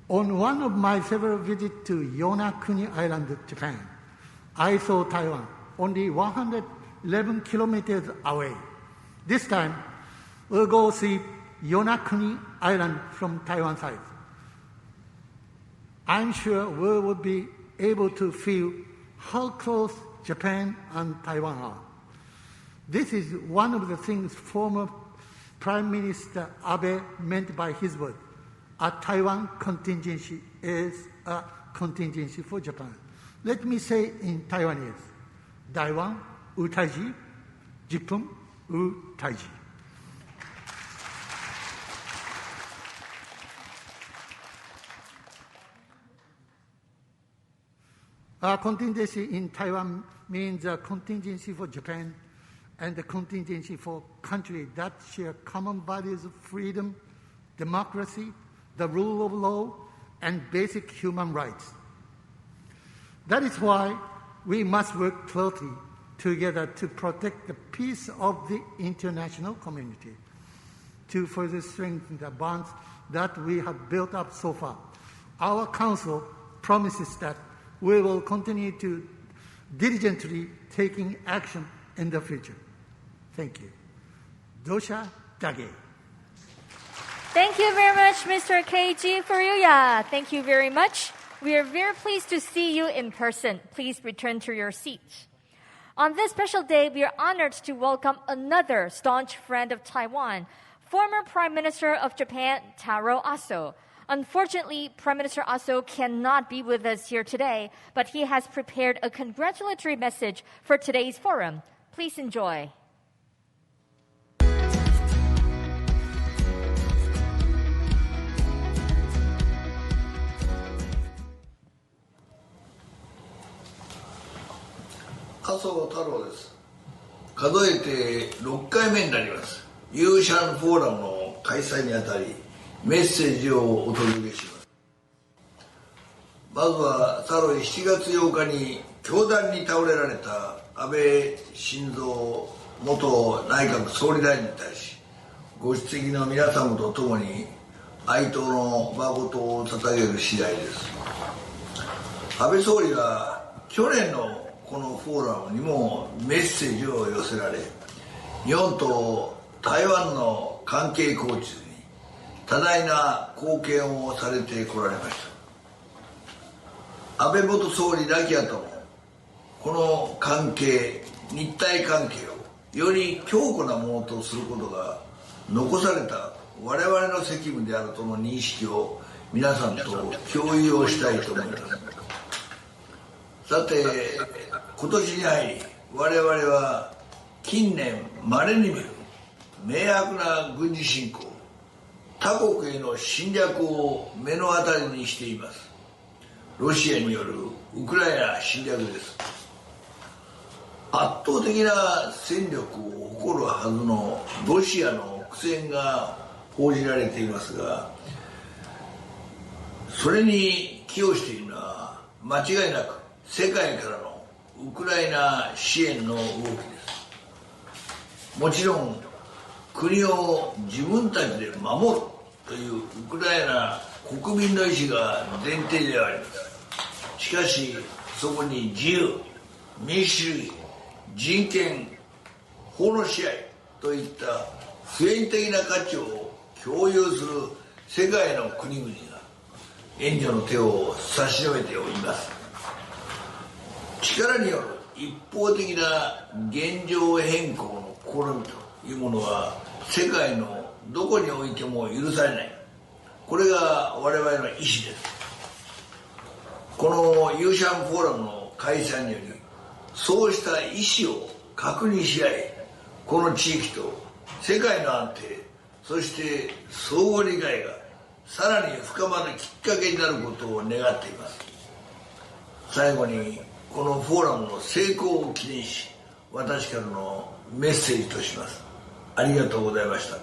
On one of my several visits to Yonaguni Island, Japan, I saw Taiwan only 111 kilometers away. This time, we'll go see Yonaguni Island from Taiwan side. I'm sure we will be able to feel how close Japan and Taiwan are. This is one of the things former Prime Minister Abe meant by his word. A Taiwan contingency is a contingency for Japan. Let me say in Taiwanese, Taiwan utaji, Japan utaji. A contingency in Taiwan means a contingency for Japan and a contingency for countries that share common values of freedom, democracy, the rule of law, and basic human rights. That is why we must work closely together to protect the peace of the international community, to further strengthen the bonds that we have built up so far. Our Council promises that we will continue to diligently taking action in the future. Thank you. Dosha Dage. Thank you very much, Mr. Keiji Furuya. Thank you very much. We are very pleased to see you in person. Please return to your seat. On this special day, we are honored to welcome another staunch friend of Taiwan, former Prime Minister of Japan, Taro Aso. Unfortunately, Prime Minister Aso cannot be with us here today, but he has prepared a congratulatory message for today's forum. Please enjoy. Aso Taro です。数えて6回目になります。ユーシャンフォーラムの開催にあたり、メッセージをお届けします。まずはサロイ7月8日に凶弾に倒れられた安倍晋三元内閣総理大臣に対し、ご出席の皆様と共に哀悼の誠を捧げる次第です。安倍総理は去年のこのフォーラムにもメッセージを寄せられ、日本と台湾の関係構築に多大な貢献をされてこられました。安倍元総理亡き後もこの関係、日台関係をより強固なものとすることが残された我々の責務であるとの認識を皆さんと共有をしたいと思います。さて、今年に入り我々は近年稀に見る明白な軍事侵攻、他国への侵略を目の当たりにしています。ロシアによるウクライナ侵略です。圧倒的な戦力を誇るはずのロシアの苦戦が報じられていますが、それに寄与しているのは間違いなく世界からのウクライナ支援の動きです。もちろん国を自分たちで守るというウクライナ国民の意思が前提であります。しかしそこに自由、民主主義、人権、法の支配といった普遍的な価値を共有する世界の国々が援助の手を差し伸べております。力による一方的な現状変更の試みというものは世界のどこにおいても許されない。これが我々の意思です。このユーシャンフォーラムの開催によりそうした意思を確認し合い、この地域と世界の安定、そして相互理解がさらに深まるきっかけになることを願っています。最後にこのフォーラムの成功を記念し、私からのメッセージとします。ありがとうございました。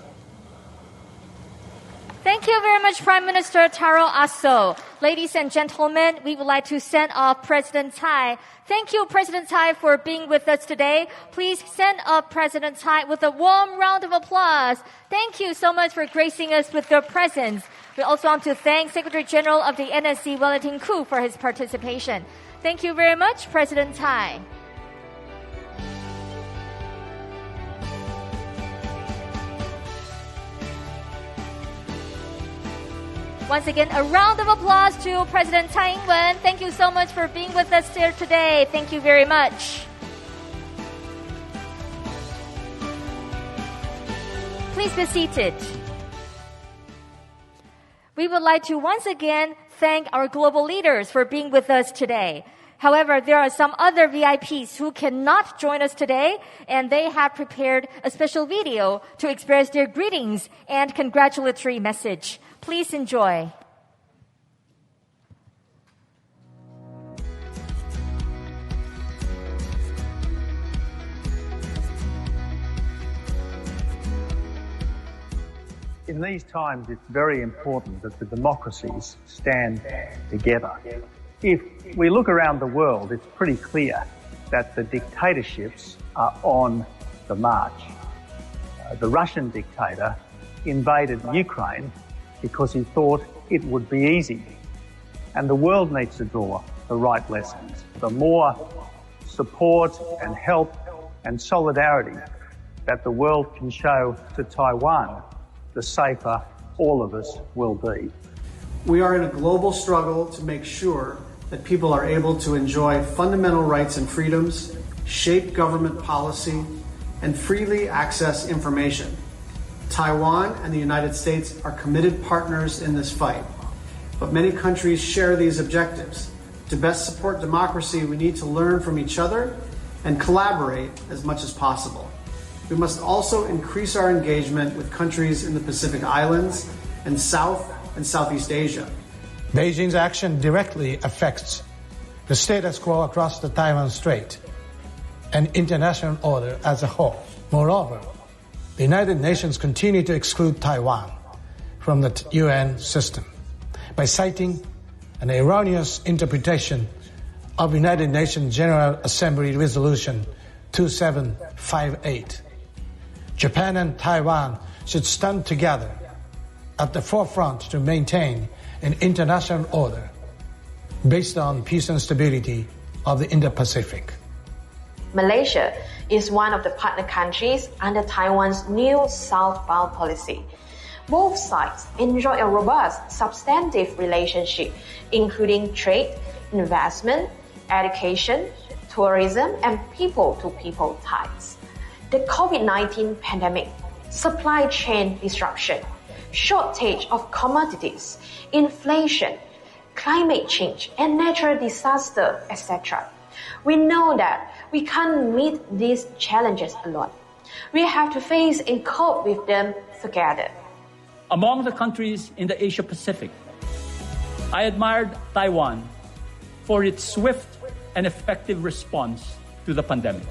Thank you very much, Prime Minister Taro Aso. Ladies and gentlemen, we would like to send off President Tsai. Thank you, President Tsai, for being with us today. Please send off President Tsai with a warm round of applause. Thank you so much for gracing us with your presence. We also want to thank Secretary General of the NSC, Wellington Koo, for his participation. Thank you very much, President Tsai. Once again, a round of applause to President Tsai Ing-wen. Thank you so much for being with us here today. Thank you very much. Please be seated. We would like to once again thank our global leaders for being with us today. However, there are some other VIPs who cannot join us today, and they have prepared a special video to express their greetings and congratulatory message. Please enjoy. In these times, it's very important that the democracies stand together. If we look around the world, it's pretty clear that the dictatorships are on the march. The Russian dictator invaded Ukraine because he thought it would be easy. And the world needs to draw the right lessons. The more support and help and solidarity that the world can show to Taiwan, the safer all of us will be. We are in a global struggle to make sure that people are able to enjoy fundamental rights and freedoms, shape government policy, and freely access information. Taiwan and the United States are committed partners in this fight, but many countries share these objectives. To best support democracy, we need to learn from each other and collaborate as much as possible. We must also increase our engagement with countries in the Pacific Islands and South and Southeast Asia. Beijing's action directly affects the status quo across the Taiwan Strait and international order as a whole. Moreover, the United Nations continue to exclude Taiwan from the UN system by citing an erroneous interpretation of United Nations General Assembly Resolution 2758. Japan and Taiwan should stand together at the forefront to maintain an international order based on peace and stability of the Indo-Pacific. Malaysia is one of the partner countries under Taiwan's new Southbound Policy. Both sides enjoy a robust, substantive relationship, including trade, investment, education, tourism, and people-to-people ties. The COVID-19 pandemic, supply chain disruption, shortage of commodities, inflation, climate change, and natural disaster, etc. We know that we can't meet these challenges alone. We have to face and cope with them together. Among the countries in the Asia Pacific, I admired Taiwan for its swift and effective response to the pandemic.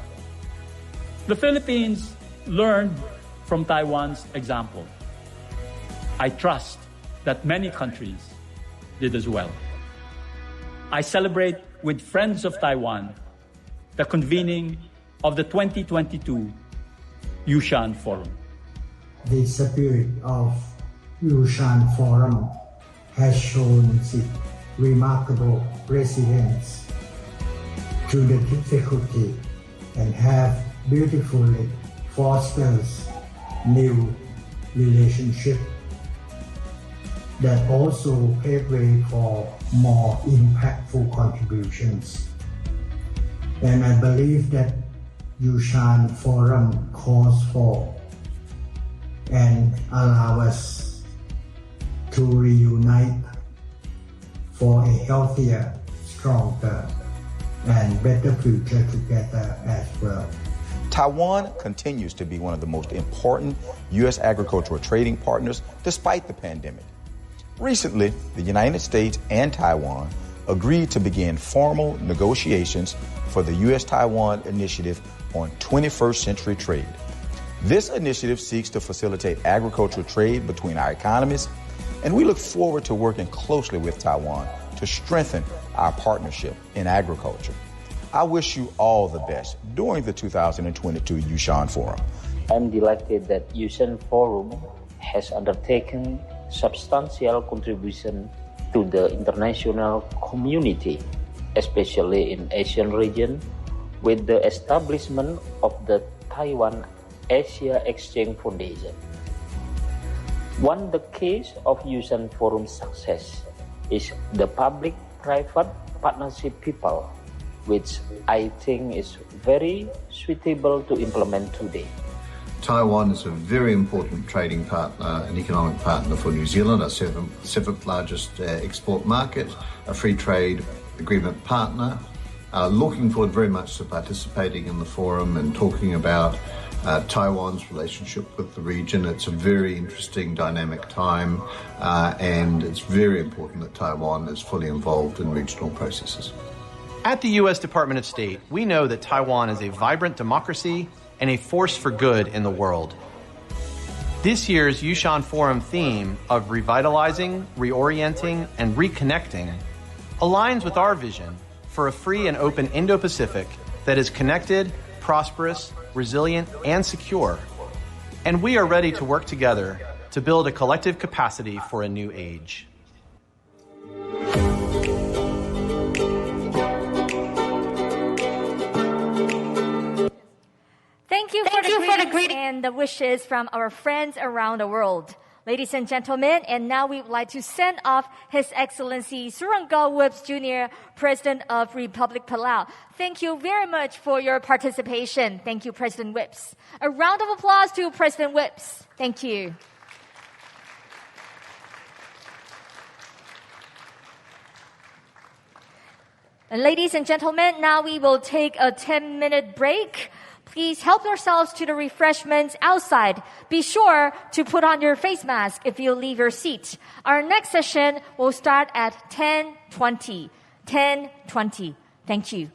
The Philippines learned from Taiwan's example. I trust that many countries did as well. I celebrate with friends of Taiwan the convening of the 2022 Yushan Forum. The spirit of Yushan Forum has shown its remarkable resilience to the difficulty and have beautifully fosters new relationship that also pave way for more impactful contributions. And I believe that Yushan Forum calls for and allow us to reunite for a healthier, stronger, and better future together as well. Taiwan continues to be one of the most important U.S. agricultural trading partners despite the pandemic. Recently, the United States and Taiwan agreed to begin formal negotiations for the U.S.-Taiwan Initiative on 21st Century Trade. This initiative seeks to facilitate agricultural trade between our economies, and we look forward to working closely with Taiwan to strengthen our partnership in agriculture. I wish you all the best during the 2022 Yushan Forum. I'm delighted that Yushan Forum has undertaken substantial contribution to the international community, especially in Asian region, with the establishment of the Taiwan Asia Exchange Foundation. One the case of Yushan Forum's success is the public-private partnership people, which I think is very suitable to implement today. Taiwan is a very important trading partner and economic partner for New Zealand, our seventh largest export market, a free trade agreement partner. Looking forward very much to participating in the forum and talking about Taiwan's relationship with the region. It's a very interesting, dynamic time, and it's very important that Taiwan is fully involved in regional processes. At the U.S. Department of State, we know that Taiwan is a vibrant democracy and a force for good in the world. This year's Yushan Forum theme of revitalizing, reorienting, and reconnecting aligns with our vision for a free and open Indo-Pacific that is connected, prosperous, resilient, and secure. And we are ready to work together to build a collective capacity for a new age. Thank you for the greetings and the wishes from our friends around the world. Ladies and gentlemen, and now we would like to send off His Excellency Surangel Whips Jr., President of Republic Palau. Thank you very much for your participation. Thank you, President Whips. A round of applause to President Whips. Thank you. And ladies and gentlemen, now we will take a 10-minute break. Please help yourselves to the refreshments outside. Be sure to put on your face mask if you leave your seat. Our next session will start at 10:20. 10:20. Thank you.